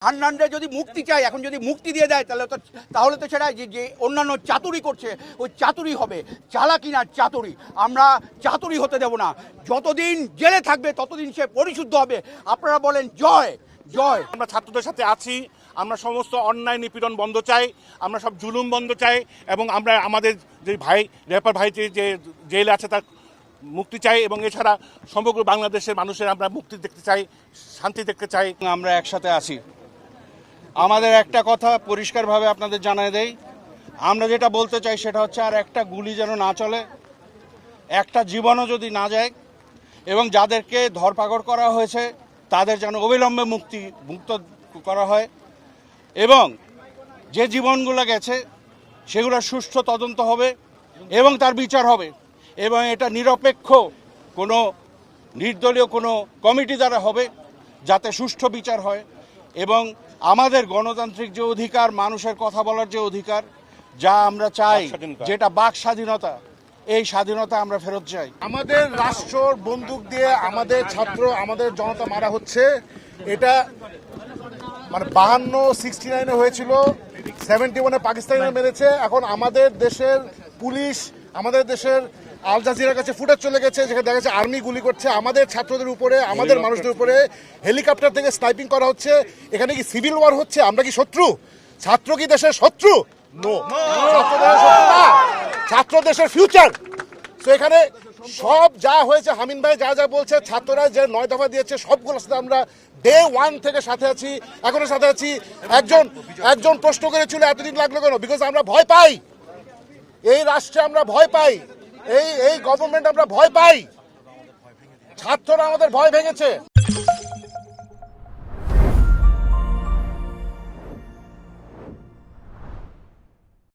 হান্নানরে যদি মুক্তি চাই, এখন যদি মুক্তি দিয়ে দেয় তাহলে তো সেটা যে অন্যান্য চাতুরি করছে ওই চাতুরি হবে, চালাকি না চাতুরি। আমরা চাতুরি হতে দেব না। যতদিন জেলে থাকবে ততদিন সে পরিশুদ্ধ হবে। আপনারা বলেন জয় জয়। আমরা ছাত্রদের সাথে আছি। আমরা সমস্ত অন্যায় নিপীড়ন বন্ধ চাই, আমরা সব জুলুম বন্ধ চাই, এবং আমরা আমাদের যে র্যাপার ভাই যে জেলে আছে তার মুক্তি চাই, এবং এছাড়া সমগ্র বাংলাদেশের মানুষের আমরা মুক্তি দেখতে চাই, শান্তি দেখতে চাই। আমরা একসাথে আছি। আমাদের একটা কথা পরিষ্কারভাবে আপনাদের জানাই দেই, আমরা যেটা বলতে চাই সেটা হচ্ছে আর একটা গুলি যেন না চলে, একটা জীবনও যদি না যায়, এবং যাদেরকে ধরপাকড় করা হয়েছে তাদের যেন অবিলম্বে মুক্ত করা হয়, এবং যে জীবনগুলো গেছে সেগুলোর সুষ্ঠু তদন্ত হবে এবং তার বিচার হবে, এবং এটা নিরপেক্ষ কোনো নির্দলীয় কোনো কমিটি দ্বারা হবে, যাতে সুষ্ঠু বিচার হয়। এবং আমাদের গণতান্ত্রিক যে অধিকার, মানুষের কথা বলার যে অধিকার, যা আমরা চাই, যেটা বাক স্বাধীনতা, এই স্বাধীনতা আমরা ফেরত চাই। আমাদের রাষ্ট্র বন্দুক দিয়ে আমাদের ছাত্র, আমাদের জনতা মারা হচ্ছে। এটা মানে 52-69 হয়েছিল, 71 পাকিস্তানিরা মেরেছে। এখন আমাদের দেশের পুলিশ, আমাদের দেশের আল জাজিরার কাছে ফুটেজ চলে গেছে, যেখানে দেখা যাচ্ছে আর্মি গুলি করছে আমাদের ছাত্রদের উপরে, আমাদের মানুষদের উপরে। হেলিকপ্টার থেকে স্নাইপিং করা হচ্ছে। এখানে কি সিভিল ওয়ার হচ্ছে? আমরা কি শত্রু? ছাত্র কি দেশের শত্রু? নো, ছাত্র দেশের ফিউচার। তো এখানে সব যা হয়েছে, হামিন ভাই যা যা বলছে, ছাত্ররা যে 9 দফা দিয়েছে সবগুলোর সাথে আমরা ডে 1 থেকে সাথে আছি, এখনো সাথে আছি। একজন প্রশ্ন করেছিল এতদিন লাগলো কেন? বিকজ আমরা ভয় পাই, এই রাষ্ট্রে আমরা ভয় পাই, এই গভর্নমেন্ট আমরা ভয় পাই। ছাত্ররা আমাদের ভয় ভেঙেছে।